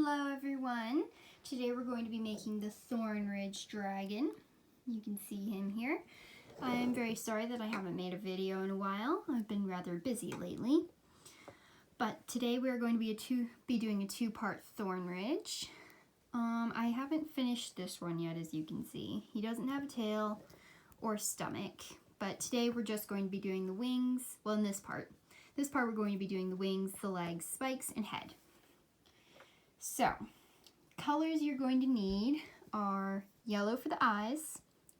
Hello everyone! Today we're going to be making the Thornridge dragon. You can see him here. I'm very sorry that I haven't made a video in a while. I've been rather busy lately. But today we're going to be doing a two-part Thornridge. I haven't finished this one yet, as you can see. He doesn't have a tail or stomach, but today we're just going to be doing the wings. Well, in this part we're going to be doing the wings, the legs, spikes, and head. So, colors you're going to need are yellow for the eyes,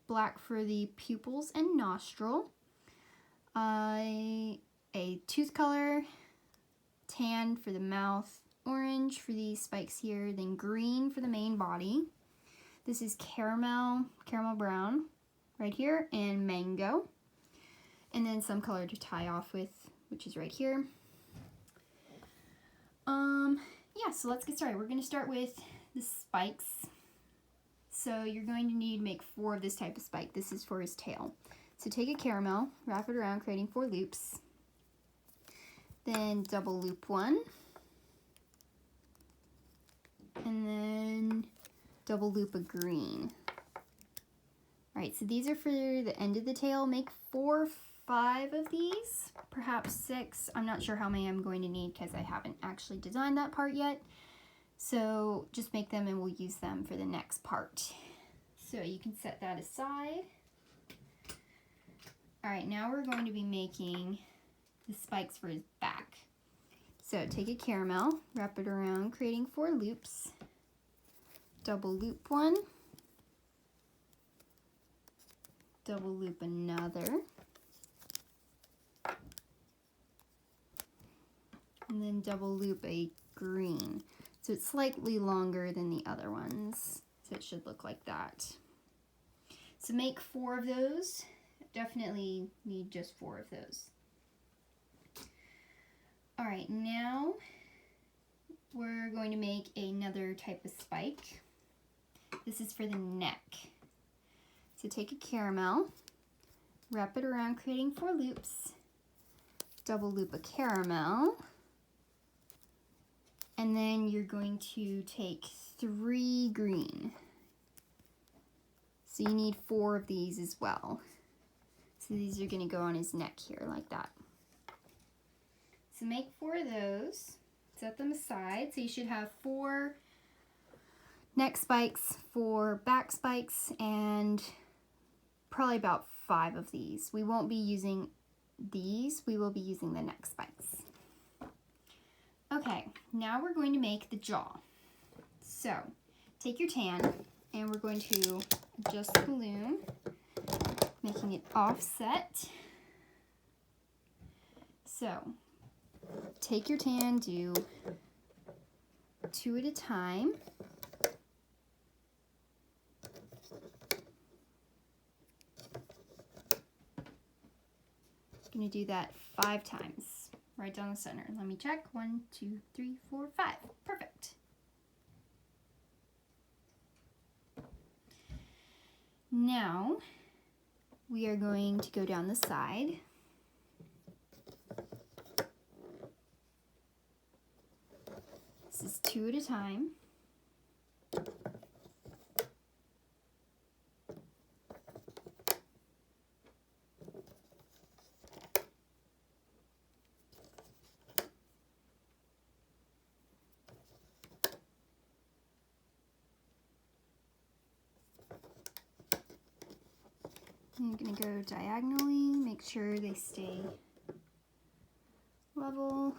black for the pupils and nostril, a tooth color, tan for the mouth, orange for these spikes here, then green for the main body. This is caramel brown right here, and mango. And then some color to tie off with, which is right here. Yeah, so let's get started. We're going to start with the spikes. So you're going to need to make 4 of this type of spike. This is for his tail. So take a caramel, wrap it around, creating 4 loops. Then double loop 1. And then double loop a green. Alright, so these are for the end of the tail. Make 4 or 5 of these, perhaps 6. I'm not sure how many I'm going to need because I haven't actually designed that part yet. So just make them and we'll use them for the next part. So you can set that aside. Alright, now we're going to be making the spikes for his back. So take a caramel, wrap it around, creating 4 loops. Double loop 1. Double loop another. And then double loop a green. So it's slightly longer than the other ones. So it should look like that. So make 4 of those. Definitely need just 4 of those. Alright, now we're going to make another type of spike. This is for the neck. So take a caramel, wrap it around, creating 4 loops, double loop a caramel, and then you're going to take 3 green. So you need 4 of these as well. So these are going to go on his neck here like that. So make 4 of those, set them aside. So you should have 4 neck spikes, 4 back spikes, and probably about 5 of these. We won't be using these, we will be using the neck spikes. Okay, now we're going to make the jaw. So, take your tan, and we're going to adjust the loom, making it offset. So, take your tan, do 2 at a time. Going to do that 5 times, right down the center. Let me check. 1, 2, 3, 4, 5. Perfect. Now we are going to go down the side. This is 2 at a time. I'm going to go diagonally, make sure they stay level.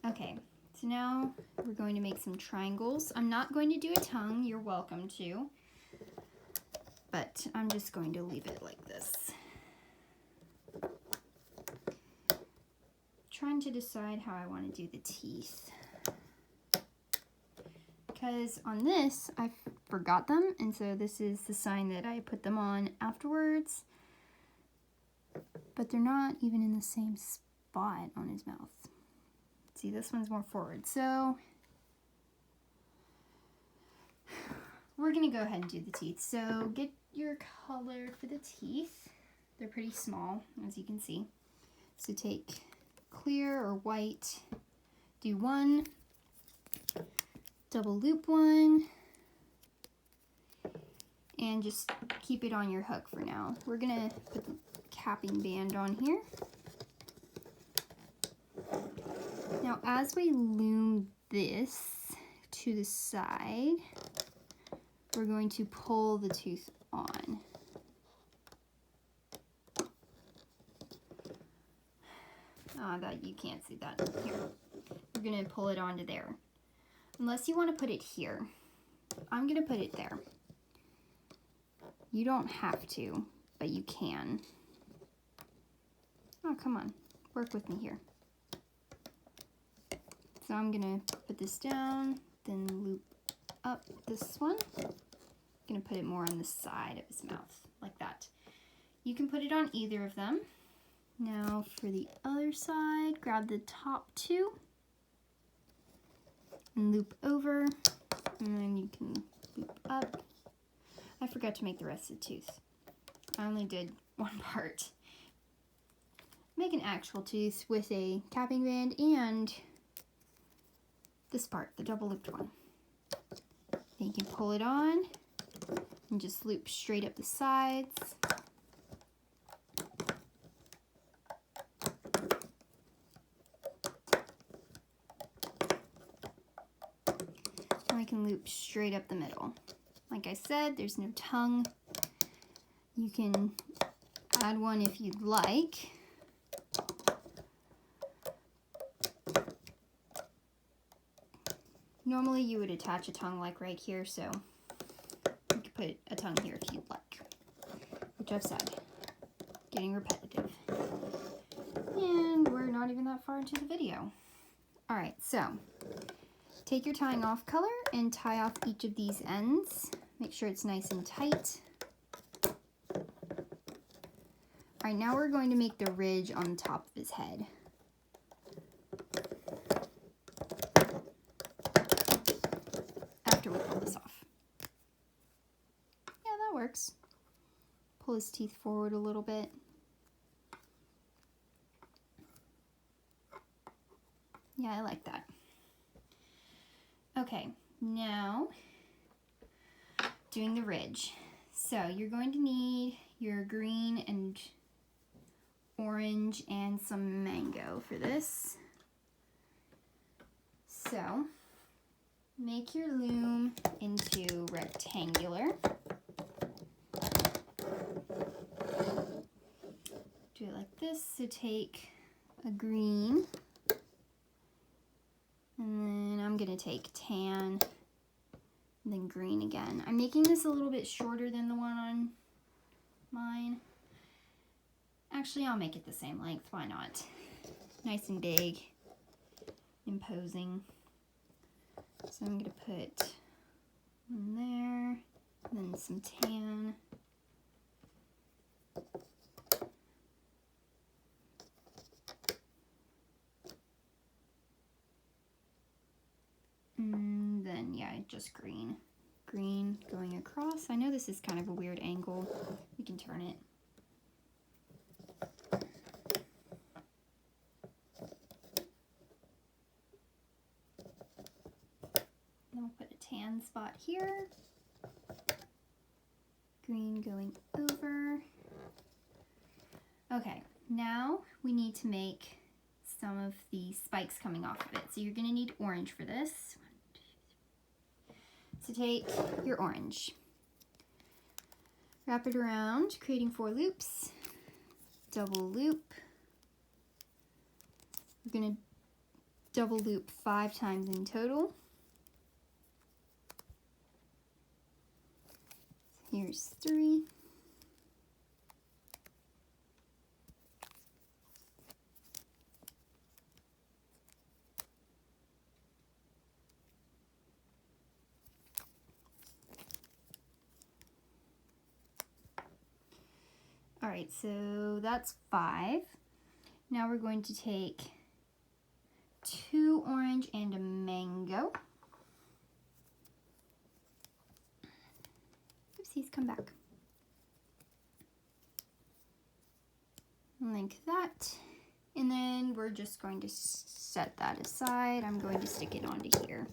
Okay, so now we're going to make some triangles. I'm not going to do a tongue, you're welcome to, but I'm just going to leave it like this. Trying to decide how I want to do the teeth. Because on this, I forgot them, and so this is the sign that I put them on afterwards. But they're not even in the same spot on his mouth. See, this one's more forward. So we're going to go ahead and do the teeth. So get your color for the teeth. They're pretty small, as you can see. So take clear or white, do 1, double loop one, and just keep it on your hook for now. We're gonna put the capping band on here. Now as we loom this to the side, we're going to pull the tooth on. That you can't see that here. We're gonna pull it onto there. Unless you want to put it here. I'm gonna put it there. You don't have to, but you can. Oh, come on, work with me here. So I'm gonna put this down, then loop up this one. I'm gonna put it more on the side of his mouth, like that. You can put it on either of them. Now for the other side, grab the top two and loop over, and then you can loop up. I forgot to make the rest of the tooth. I only did one part. Make an actual tooth with a capping band and this part, the double looped one. Then you can pull it on and just loop straight up the sides. I can loop straight up the middle. Like I said, there's no tongue. You can add one if you'd like. Normally you would attach a tongue like right here, so you could put a tongue here if you'd like. Which I've said, getting repetitive. And we're not even that far into the video. Alright, so take your tying off color and tie off each of these ends. Make sure it's nice and tight. Alright, now we're going to make the ridge on the top of his head. After we pull this off. Yeah, that works. Pull his teeth forward a little bit. Yeah, I like that. Okay, now doing the ridge. So you're going to need your green and orange and some mango for this. So make your loom into rectangular. Do it like this. So take a green, and then I'm gonna take tan, and then green again. I'm making this a little bit shorter than the one on mine. Actually, I'll make it the same length, why not? Nice and big, imposing. So I'm gonna put one there, and then some tan. And then, yeah, just green. Green going across. I know this is kind of a weird angle. We can turn it. Then we'll put a tan spot here. Green going over. Okay, now we need to make some of the spikes coming off of it. So you're going to need orange for this. So take your orange, wrap it around, creating 4 loops, double loop. We're going to double loop 5 times in total. So here's 3. All right, so that's 5. Now we're going to take 2 orange and a mango. Oopsies, come back. Like that. And then we're just going to set that aside. I'm going to stick it onto here.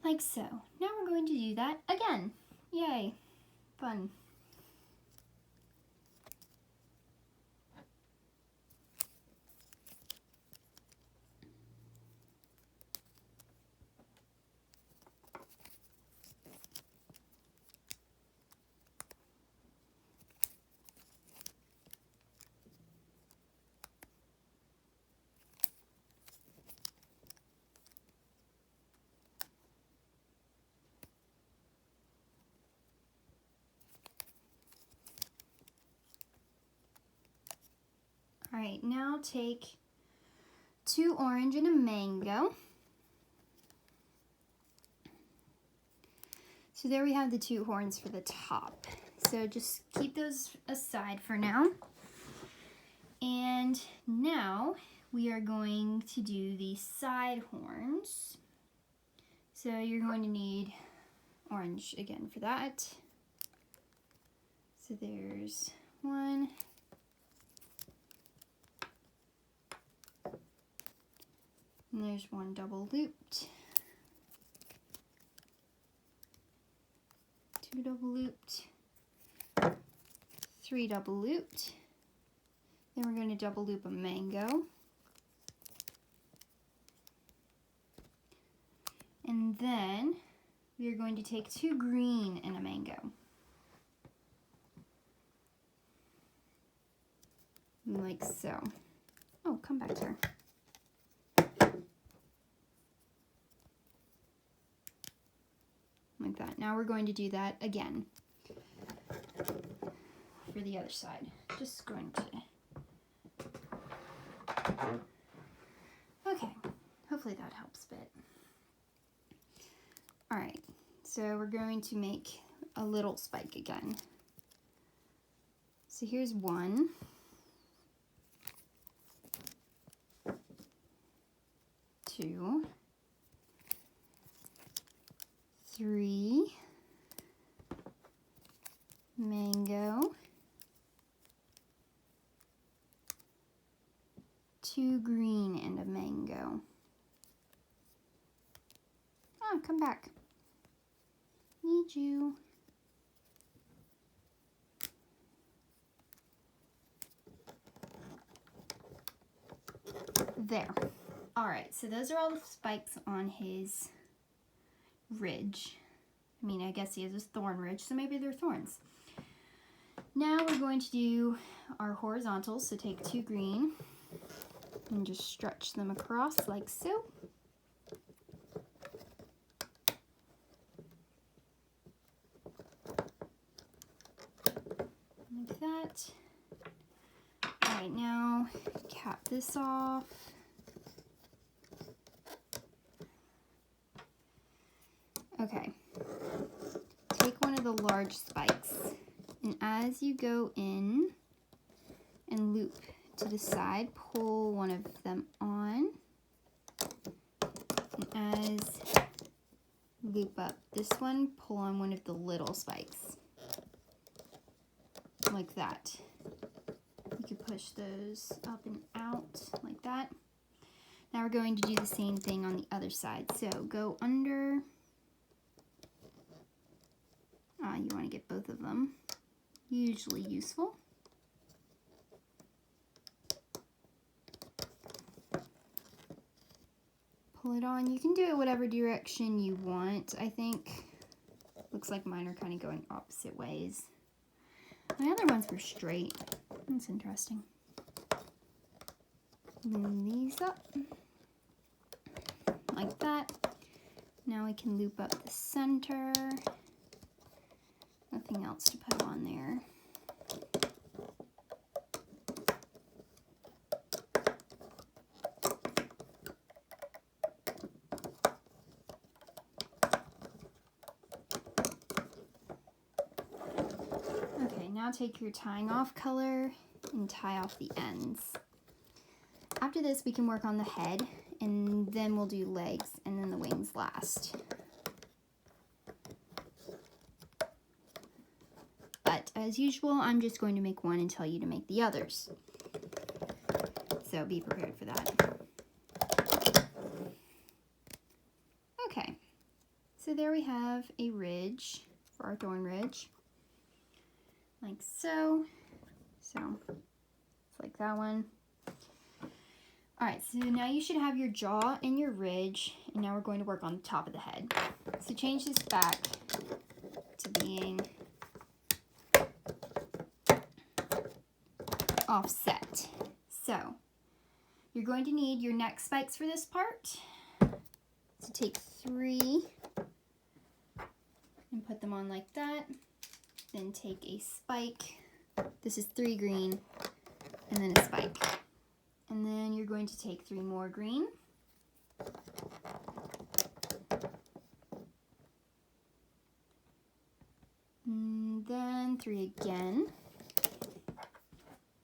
like so. Now we're going to do that again. Yay, fun. All right, now take 2 orange and a mango. So there we have the 2 horns for the top. So just keep those aside for now. And now we are going to do the side horns. So you're going to need orange again for that. So there's 1. And there's 1 double looped, 2 double looped, 3 double looped. Then we're going to double loop a mango. And then we are going to take 2 green and a mango. Like so. Oh, come back here. Like that. Now we're going to do that again for the other side. Just going to... Okay, hopefully that helps a bit. Alright, so we're going to make a little spike again. So here's 1. 2. 3, mango, 2 green and a mango. Oh, come back. Need you. There. All right, so those are all the spikes on his ridge. I mean, I guess he has a thorn ridge, so maybe they're thorns. Now we're going to do our horizontals. So take 2 green and just stretch them across like so. Like that. All right, now cap this off. Okay, take one of the large spikes, and as you go in and loop to the side, pull one of them on, and as loop up this one, pull on one of the little spikes, like that. You can push those up and out like that. Now we're going to do the same thing on the other side. So go under. You want to get both of them. Usually useful. Pull it on. You can do it whatever direction you want, I think. Looks like mine are kind of going opposite ways. My other ones were straight. That's interesting. Loom these up. Like that. Now we can loop up the center. Nothing else to put on there. Okay, now take your tying off color and tie off the ends. After this, we can work on the head, and then we'll do legs, and then the wings last. But as usual, I'm just going to make one and tell you to make the others. So be prepared for that. Okay, So there we have a ridge for our Thornridge, like so. So it's like that one. Alright, so now you should have your jaw and your ridge, and now we're going to work on the top of the head. So change this back to being offset. So you're going to need your neck spikes for this part. So take 3 and put them on like that. Then take a spike. This is 3 green, and then a spike. And then you're going to take 3 more green. And then 3 again.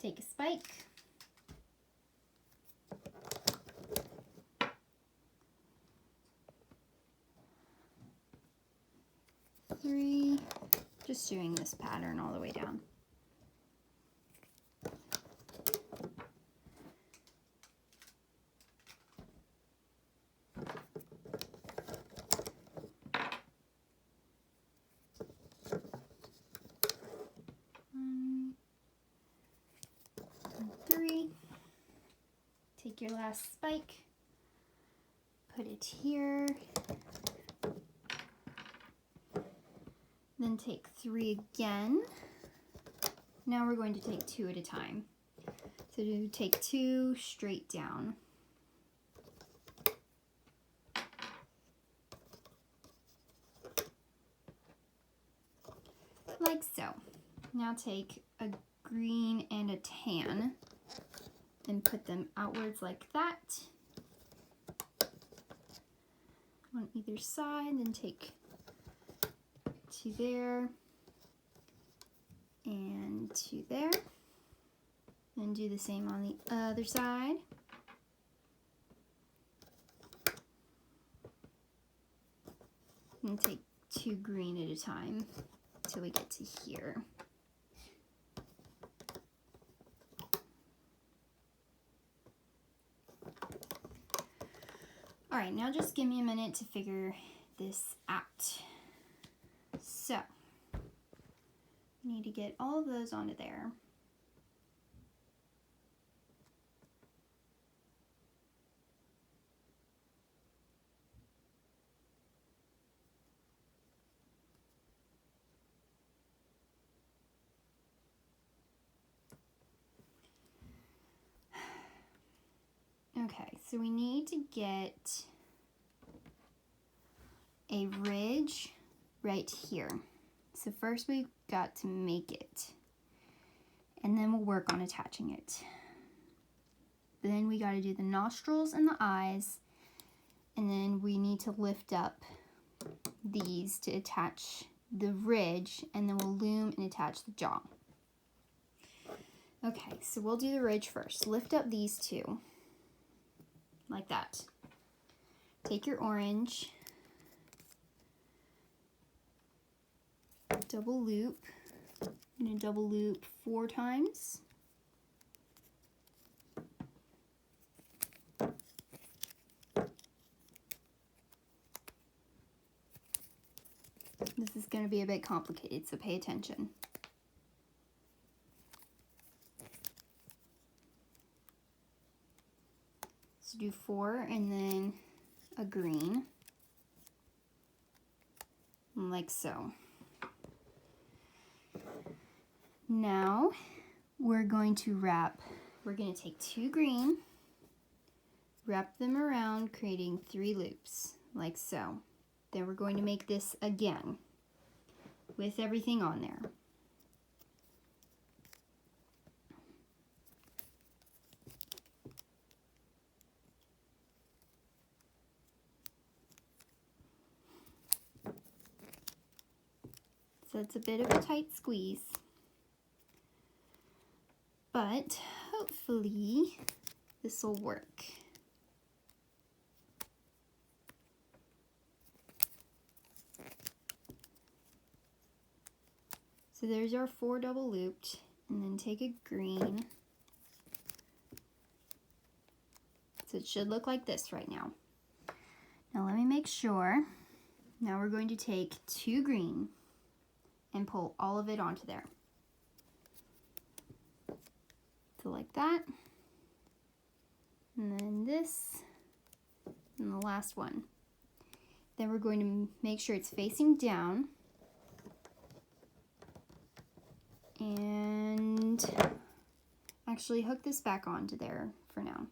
Take a spike. Three. Just doing this pattern all the way down. Take your last spike, put it here, then take 3 again. Now we're going to take 2 at a time. So take 2 straight down. Like so. Now take a green and a tan and put them outwards like that on either side, then take 2 there and 2 there, and do the same on the other side. And take 2 green at a time till we get to here. Alright, now just give me a minute to figure this out. So, we need to get all of those onto there. Okay, so we need to get a ridge right here. So first we've got to make it, and then we'll work on attaching it. Then we got to do the nostrils and the eyes, and then we need to lift up these to attach the ridge, and then we'll loom and attach the jaw. Okay, so we'll do the ridge first. Lift up these 2. Like that. Take your orange, double loop. I'm going to double loop 4 times. This is going to be a bit complicated, so pay attention. So do 4 and then a green, like so. Now we're going to take 2 green, wrap them around, creating 3 loops, like so. Then we're going to make this again with everything on there. So it's a bit of a tight squeeze, but hopefully this will work. So there's our 4 double looped, and then take a green. So it should look like this right now. Now let me make sure Now we're going to take 2 green and pull all of it onto there. So like that. And then this, and the last one. Then we're going to make sure it's facing down. And actually hook this back onto there for now.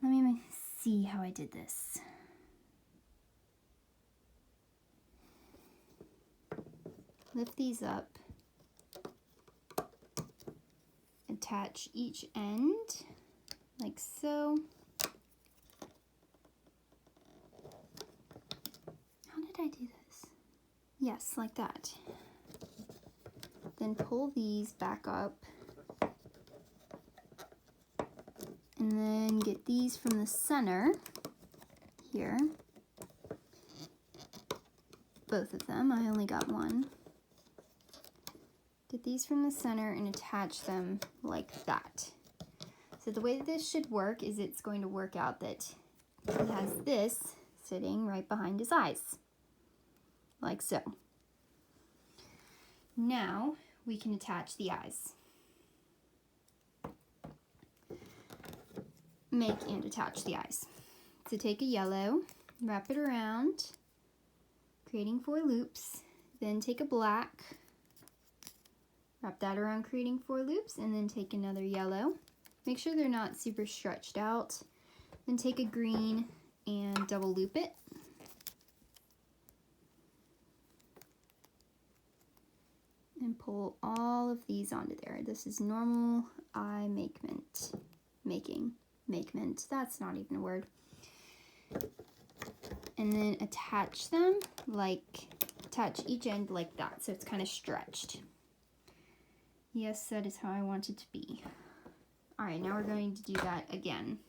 Let me see how I did this. Lift these up. Attach each end like so. How did I do this? Yes, like that. Then pull these back up. And then get these from the center here. Both of them, I only got one. Get these from the center and attach them like that. So the way that this should work is it's going to work out that he has this sitting right behind his eyes, like so. Now we can attach the eyes. Make and attach the eyes. So take a yellow, wrap it around, creating 4 loops, then take a black, wrap that around creating 4 loops, and then take another yellow. Make sure they're not super stretched out. Then take a green and double loop it. And pull all of these onto there. This is normal eye making. That's not even a word. And then attach them attach each end like that, so it's kind of stretched. Yes, that is how I want it to be. All right, now we're going to do that again.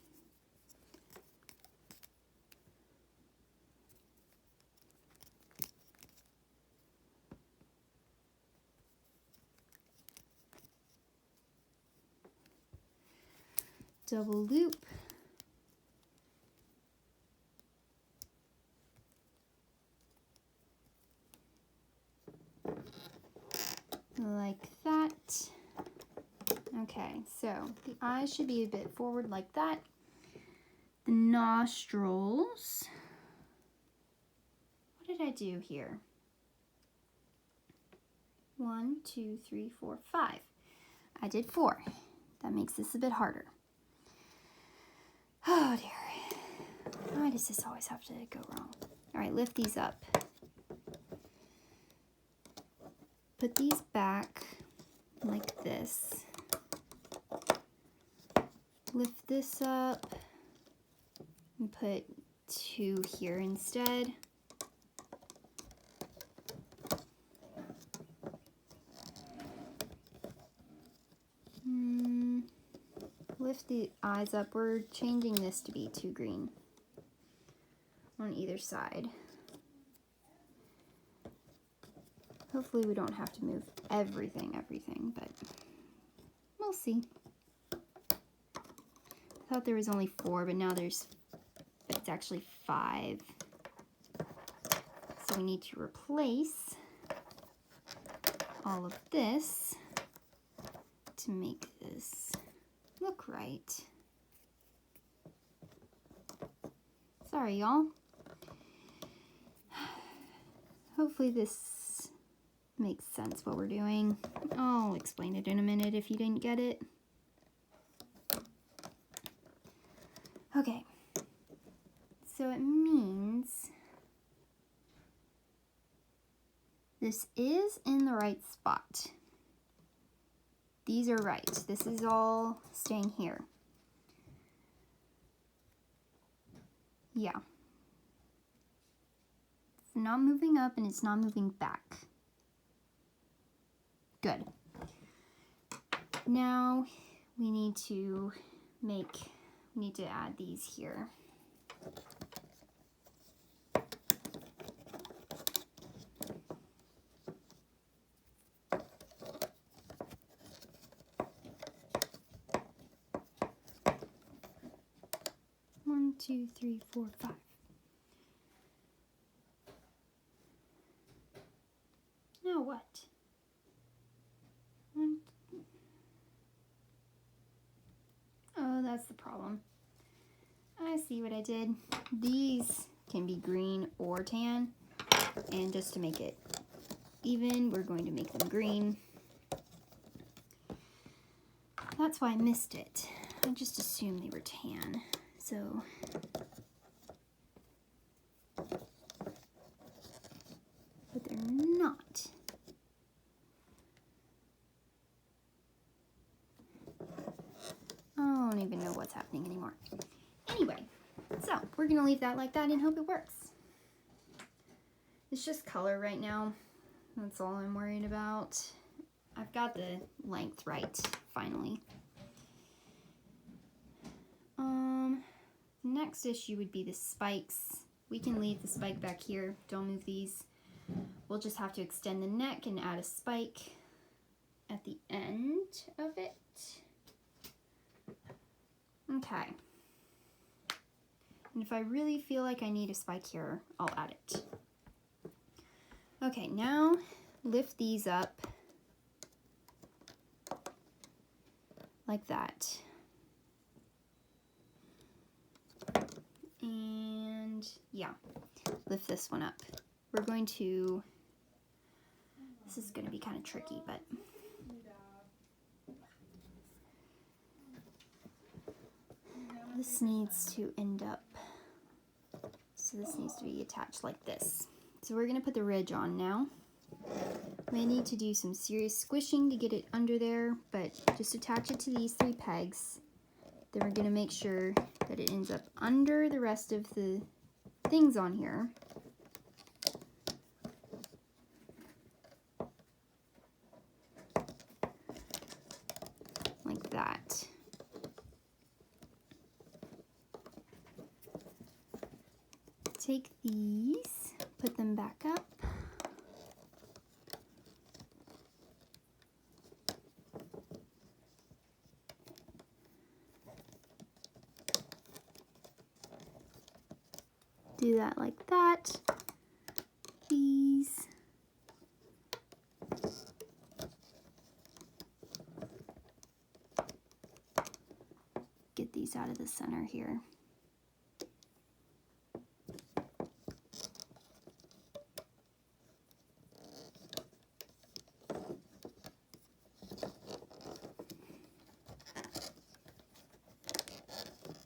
Double loop. Like that. Okay, so the eyes should be a bit forward like that. The nostrils. What did I do here? 1, 2, 3, 4, 5. I did 4. That makes this a bit harder. Oh dear. Why does this always have to go wrong? All right, lift these up. Put these back like this. Lift this up and put 2 here instead. Lift the eyes up. We're changing this to be 2 green on either side. Hopefully we don't have to move everything, but we'll see. I thought there was only 4, but now it's actually 5. So we need to replace all of this to make this look right. Sorry, y'all. Hopefully this makes sense what we're doing. I'll explain it in a minute if you didn't get it. Okay, so it means this is in the right spot. These are right. This is all staying here. Yeah. It's not moving up and it's not moving back. Good. Now we need to add these here. One, two, three, four, 5. what? Oh, that's the problem. I see what I did. These can be green or tan, and just to make it even, we're going to make them green. That's why I missed it. I just assumed they were tan. So but they're not. I don't even know what's happening anymore. Anyway, so we're gonna leave that like that and hope it works. It's just color right now. That's all I'm worried about. I've got the length right, finally. Next issue would be the spikes. We can leave the spike back here. Don't move these. We'll just have to extend the neck and add a spike at the end of it. Okay. And if I really feel like I need a spike here, I'll add it. Okay, now lift these up like that. And yeah, lift this one up. We're going to, this is going to be kind of tricky, but this needs to end up, so this needs to be attached like this. So we're going to put the ridge on now. We need to do some serious squishing to get it under there, but just attach it to these 3 pegs. Then we're going to make sure that it ends up under the rest of the things on here. Like that. Take these, put them back up. Do that like that. These. Get these out of the center here.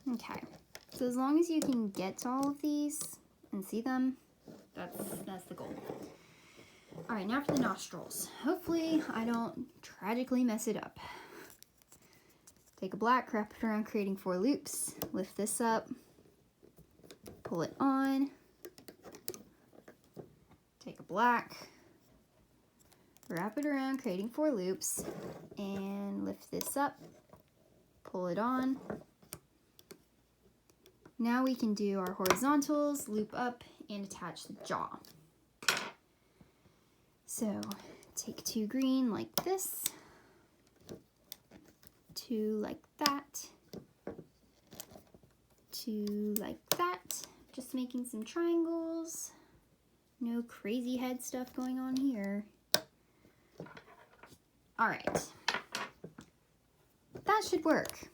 Okay, so as long as you can get to all of these and see them, that's the goal. All right, now for the nostrils. Hopefully I don't tragically mess it up. Take a black, wrap it around, creating 4 loops. Lift this up, pull it on. Take a black, wrap it around, creating 4 loops, and lift this up, pull it on. Now we can do our horizontals, loop up, and attach the jaw. So take 2 green like this, 2 like that, 2 like that. Just making some triangles. No crazy head stuff going on here. All right, that should work.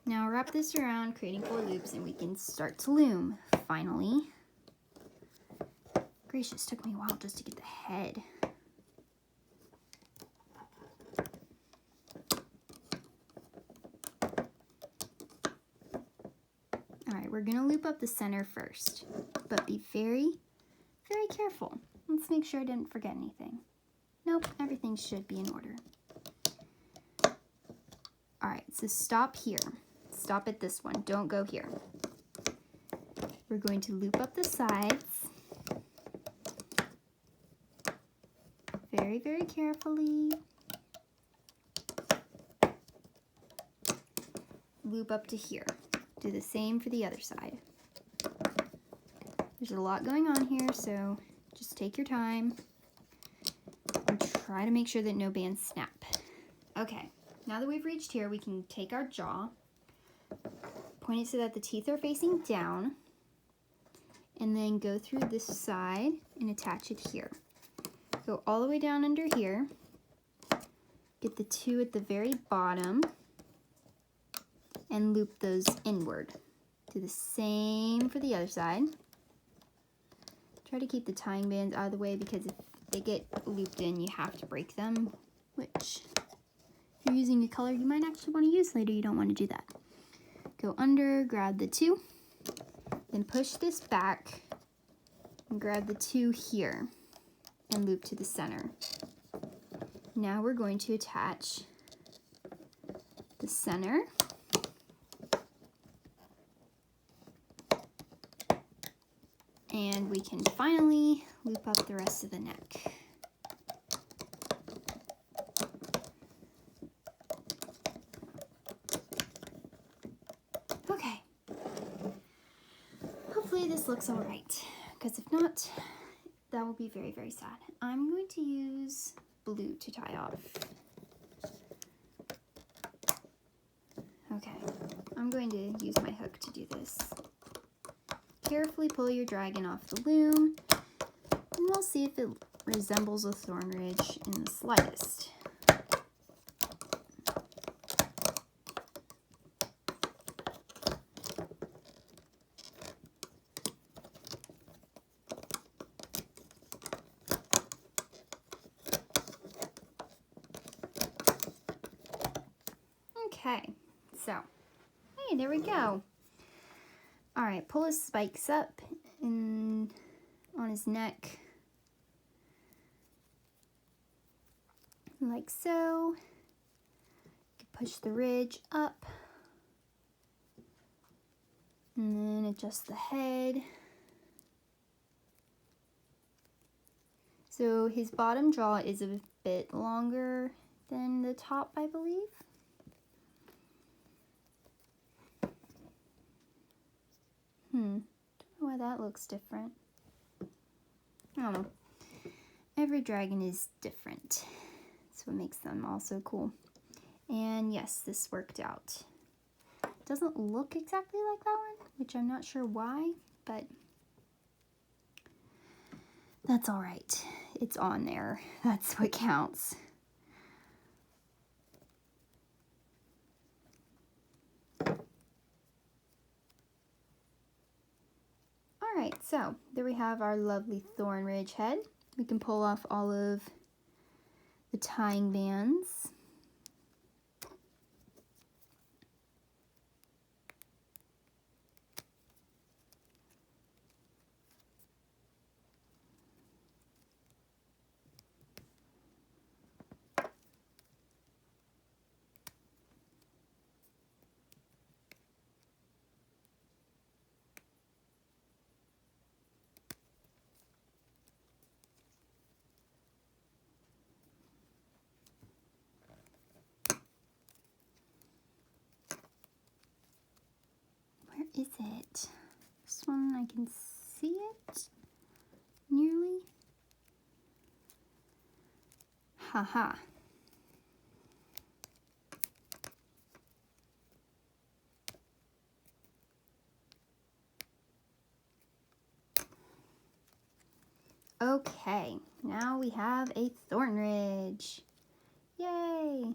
Now wrap this around, creating 4 loops, and we can start to loom, finally. Gracious, took me a while just to get the head. All right, we're gonna loop up the center first, but be very, very careful. Let's make sure I didn't forget anything. Nope, everything should be in order. All right, so stop here. Stop at this one, don't go here. We're going to loop up the sides. Very, very carefully. Loop up to here. Do the same for the other side. There's a lot going on here, so just take your time and try to make sure that no bands snap. Okay, now that we've reached here, we can take our jaw, point it so that the teeth are facing down, and then go through this side and attach it here. Go all the way down under here. Get the 2 at the very bottom and loop those inward. Do the same for the other side. Try to keep the tying bands out of the way because if they get looped in, you have to break them, which if you're using a color you might actually want to use later, you don't want to do that. Go under, grab the 2, then push this back and grab the 2 here and loop to the center. Now we're going to attach the center. And we can finally loop up the rest of the neck. Okay. Hopefully this looks all right, because if not, that will be very, very sad. I'm going to use blue to tie off. Okay, I'm going to use my hook to do this. Carefully pull your dragon off the loom, and we'll see if it resembles a Thornridge in the slightest. Okay, so, hey, there we go. All right, pull his spikes up on his neck, like so. You can push the ridge up, and then adjust the head. So his bottom jaw is a bit longer than the top, I believe. Don't know why that looks different. I don't know. Every dragon is different. That's what makes them all so cool. And yes, this worked out. It doesn't look exactly like that one, which I'm not sure why, but that's all right. It's on there. That's what counts. Alright, so there we have our lovely Thornridge head. We can pull off all of the tying bands. Is it? This one I can see it nearly. Haha. Okay, now we have a Thornridge. Yay!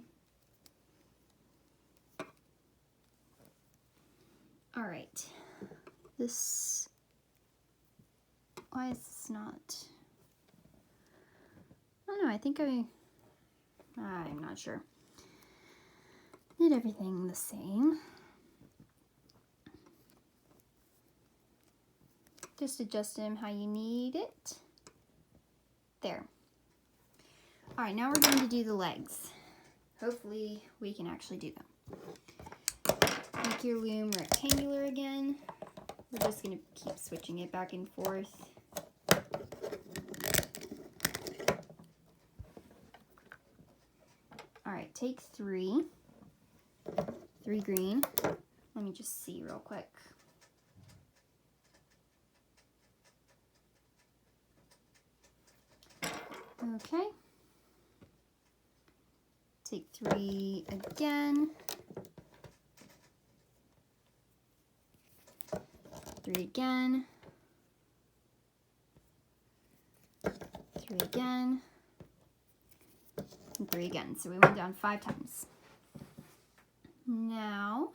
All right, this, why is this not, I don't know, I think I'm not sure. Did everything the same. Just adjust him how you need it. There. All right, now we're going to do the legs. Hopefully we can actually do them. Make your loom rectangular again. We're just going to keep switching it back and forth. All right, take 3 green. Let me just see real quick. Okay. Take 3 again. 3 again. 3 again. slippery again. So we went down 5 times. Now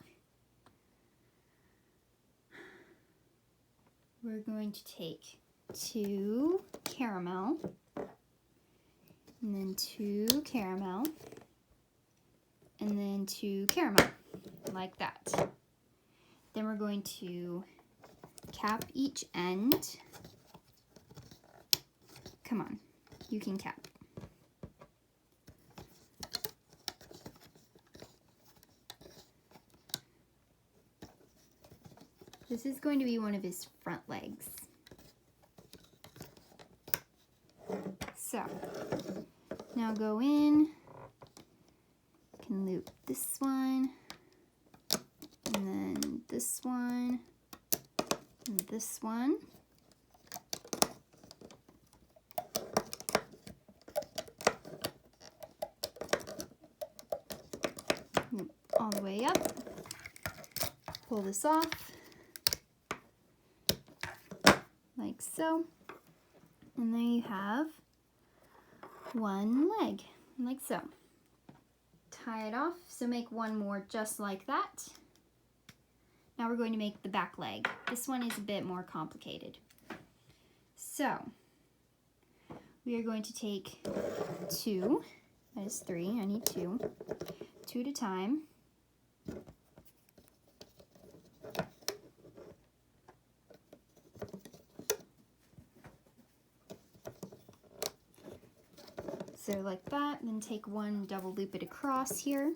we're going to take 2 caramel, and then 2 caramel, and then 2 caramel, like that. Then we're going to cap each end. Come on, you can cap. This is going to be one of his front legs. So, now go in, you can loop this one, and then this one, and this one. Loop all the way up, pull this off, like so, and there you have one leg, like so. Tie it off, so make one more just like that. Now we're going to make the back leg. This one is a bit more complicated. So, we are going to take 2, that is 3, I need 2 at a time. So like that, then take one, double loop it across here.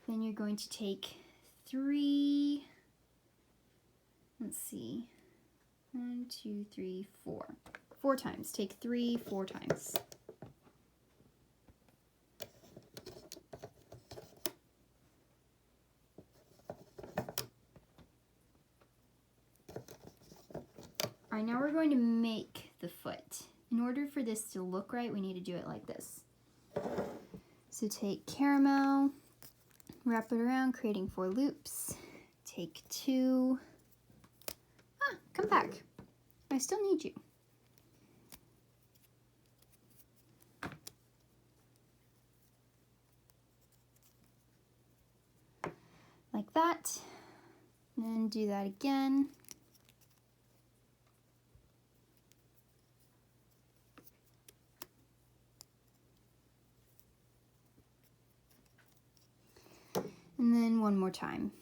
Then you're going to take 3, let's see, 1, 2, 3, 4. 4 times, take 3, 4 times. All right, now we're going to make the foot. In order for this to look right, we need to do it like this. So take caramel, wrap it around, creating 4 loops. Take 2. Come back. I still need you. Like that. And then do that again. And then one more time.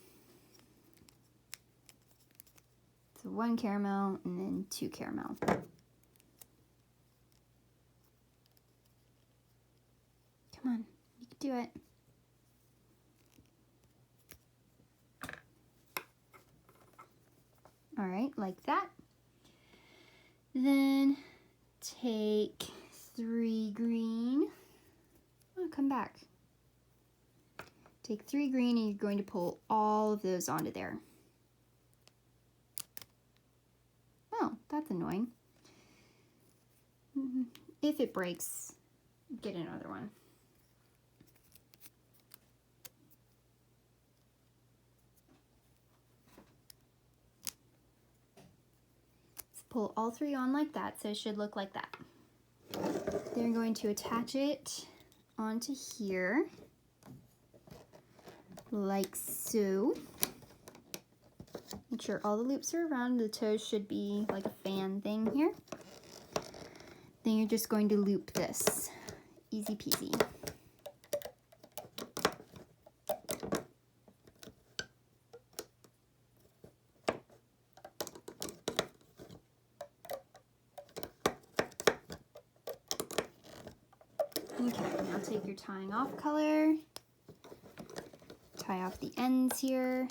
So 1 caramel and then 2 caramel. Come on, you can do it. All right, like that. Then take 3 green. Oh, come back. Take 3 green and you're going to pull all of those onto there. Oh, that's annoying. If it breaks, get another one. Let's pull all 3 on like that, so it should look like that. Then you're going to attach it onto here. Like so. Make sure all the loops are around. The toes should be like a fan thing here. Then you're just going to loop this. Easy peasy. Okay, now take your tying off color. Tie off the ends here.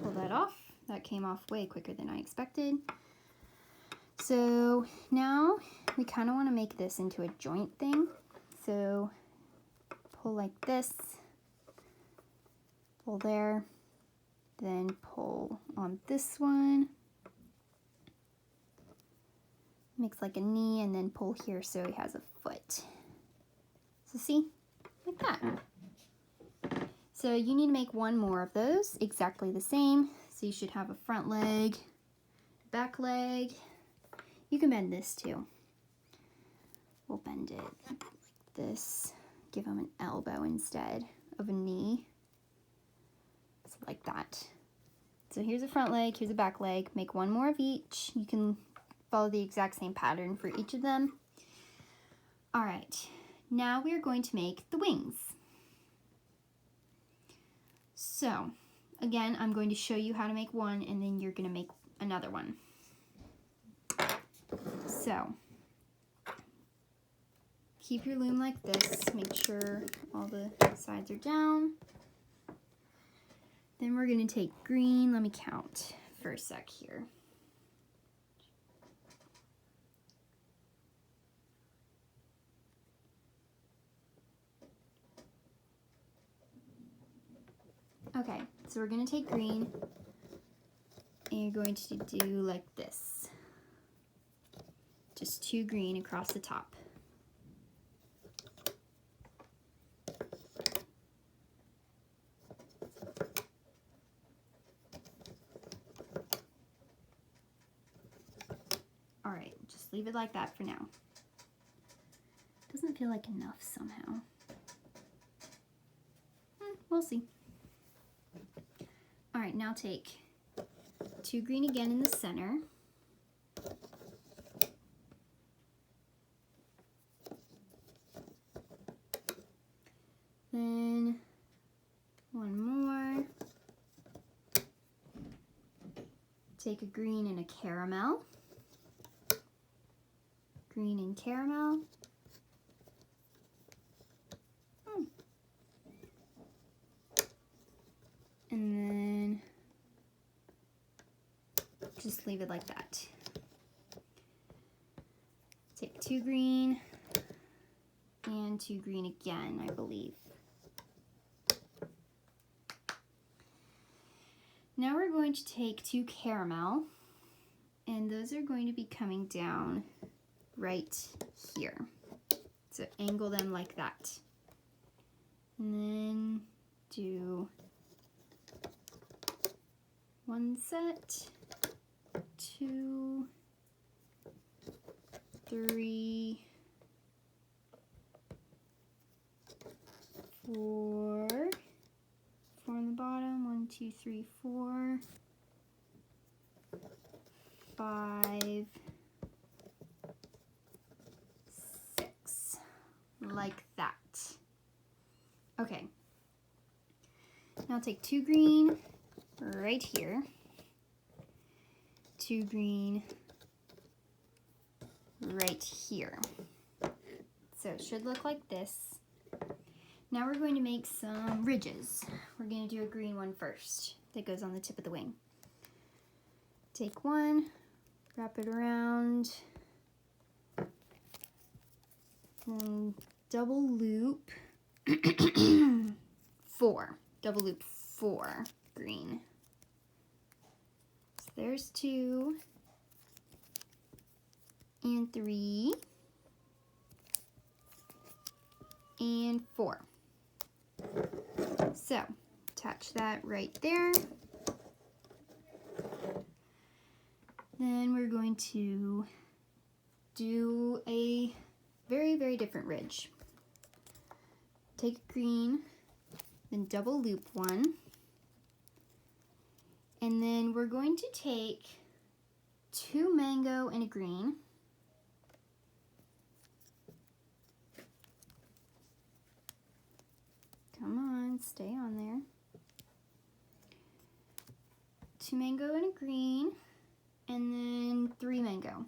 Pull that off. That came off way quicker than I expected. So now we kind of want to make this into a joint thing. So pull like this, pull there, then pull on this one. Makes like a knee and then pull here so he has a foot. So see, like that. So you need to make one more of those, exactly the same. So you should have a front leg, back leg. You can bend this too. We'll bend it like this. Give them an elbow instead of a knee. So like that. So here's a front leg, here's a back leg. Make one more of each. You can follow the exact same pattern for each of them. All right, now we are going to make the wings. So again, I'm going to show you how to make one and then you're going to make another one. So keep your loom like this. Make sure all the sides are down. Then we're going to take green. Let me count for a sec here. Okay, so we're going to take green and you're going to do like this. Just 2 green across the top. All right, just leave it like that for now. Doesn't feel like enough somehow. We'll see. All right, now take 2 green again in the center. Then 1 more. Take a green and a caramel. Green and caramel. And then just leave it like that. Take 2 green and 2 green again, I believe. Now we're going to take 2 caramel, and those are going to be coming down right here. So angle them like that. And then do 1 set, 2, 3, 4, 4 on the bottom, 1, 2, 3, 4, 5, 6, like that. Okay, now take 2 green right here, 2 green right here. So it should look like this. Now we're going to make some ridges. We're going to do a green one first that goes on the tip of the wing. Take one, wrap it around, and double loop 4. Double loop 4 green. So there's 2 and 3 and 4. So attach that right there. Then we're going to do a very, very different ridge. Take green, then double loop 1. And then we're going to take 2 mango and a green. Come on, stay on there. 2 mango and a green, and then 3 mango.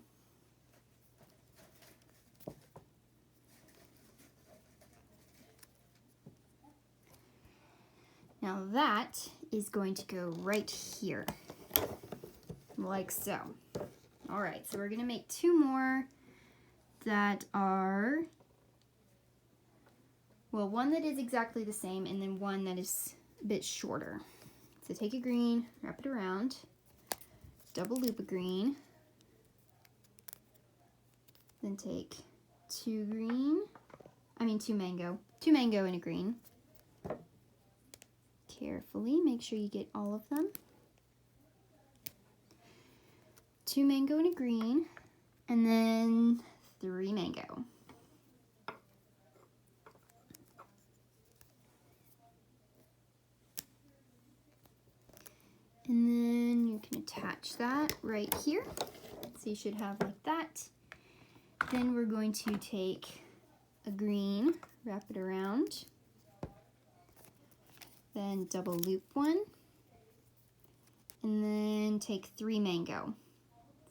Now that is going to go right here, like so. All right, so we're gonna make 2 more that are, well, one that is exactly the same and then one that is a bit shorter. So take a green, wrap it around, double loop a green, then take 2 mango and a green. Carefully, make sure you get all of them. 2 mango and a green, and then 3 mango. And then you can attach that right here. So you should have like that. Then we're going to take a green, wrap it around, then double loop one, and then take 3 mango.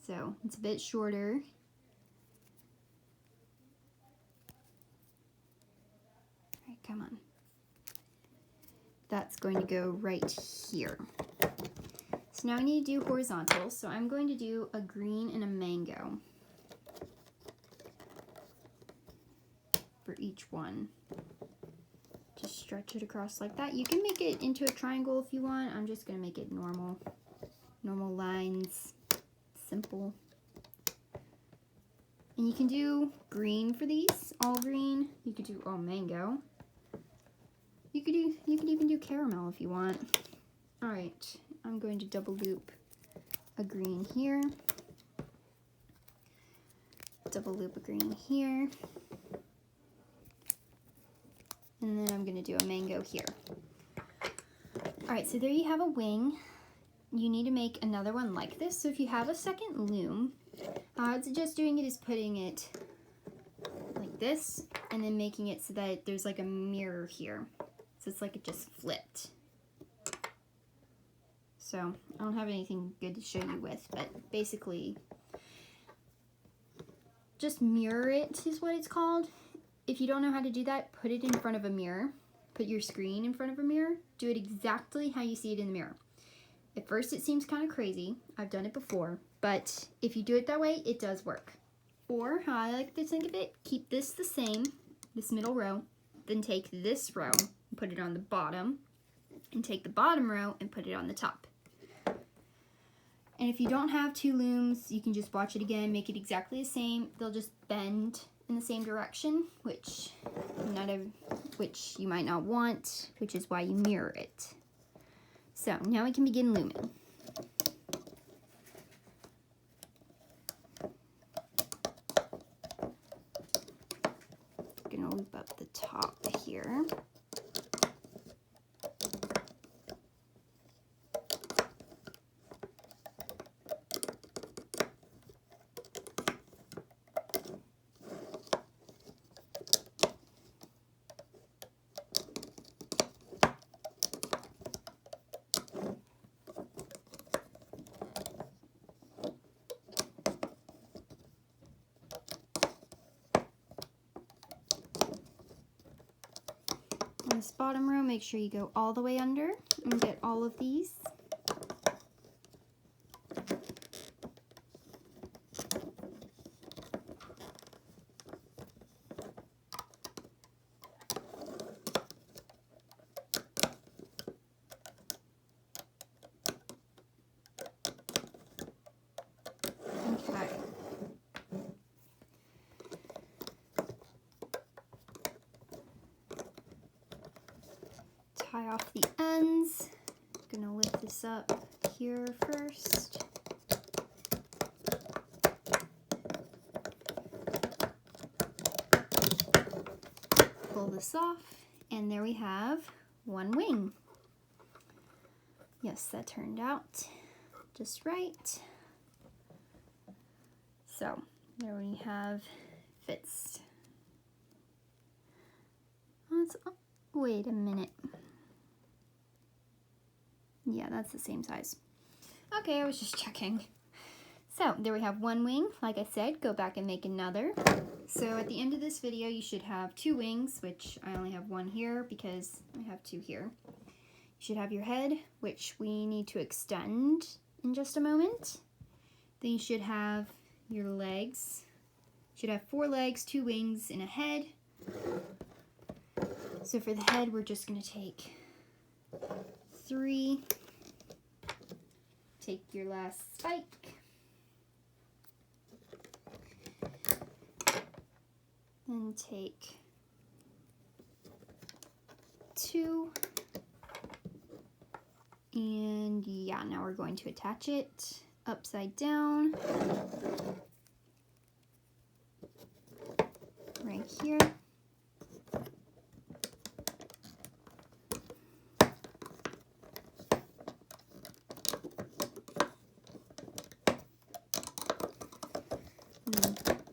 So it's a bit shorter. All right, come on. That's going to go right here. So now I need to do horizontal, so I'm going to do a green and a mango for each one. Just stretch it across like that. You can make it into a triangle if you want. I'm just going to make it normal lines, simple. And you can do green for these, all green. You could do all mango. You could even do caramel if you want. All right, I'm going to double loop a green here, double loop a green here, and then I'm going to do a mango here. All right, so there you have a wing. You need to make another one like this. So if you have a second loom, I'd suggest doing it is putting it like this and then making it so that there's like a mirror here. So it's like it just flipped. So I don't have anything good to show you with, but basically just mirror it is what it's called. If you don't know how to do that, put it in front of a mirror. Put your screen in front of a mirror. Do it exactly how you see it in the mirror. At first it seems kind of crazy. I've done it before, but if you do it that way, it does work. Or how I like to think of it, keep this the same, this middle row, then take this row and put it on the bottom, and take the bottom row and put it on the top. And if you don't have 2 looms, you can just watch it again, make it exactly the same. They'll just bend in the same direction, which you might not want, which is why you mirror it. So now we can begin looming. I'm gonna loop up the top here. On this bottom row, make sure you go all the way under and get all of these. Okay. Tie off the ends. I'm gonna lift this up here first. Pull this off, and there we have one wing. Yes, that turned out just right. So there we have fits. Wait a minute. Yeah, that's the same size. Okay, I was just checking. So there we have one wing. Like I said, go back and make another. So at the end of this video, you should have 2 wings, which I only have 1 here because I have 2 here. You should have your head, which we need to extend in just a moment. Then you should have your legs. You should have 4 legs, 2 wings, and a head. So for the head, we're just going to take 3. Take your last spike. Then take 2. And yeah, now we're going to attach it. upside down right here.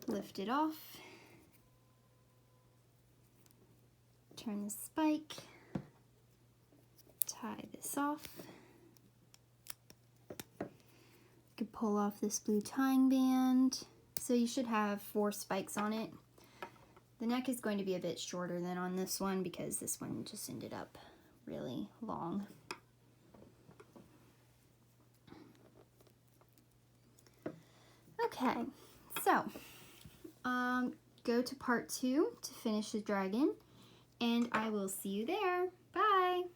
Lift it off. Turn the spike. Tie this off. You could pull off this blue tying band. So you should have 4 spikes on it. The neck is going to be a bit shorter than on this one because this one just ended up really long. Okay, so go to part 2 to finish the dragon, and I will see you there. Bye!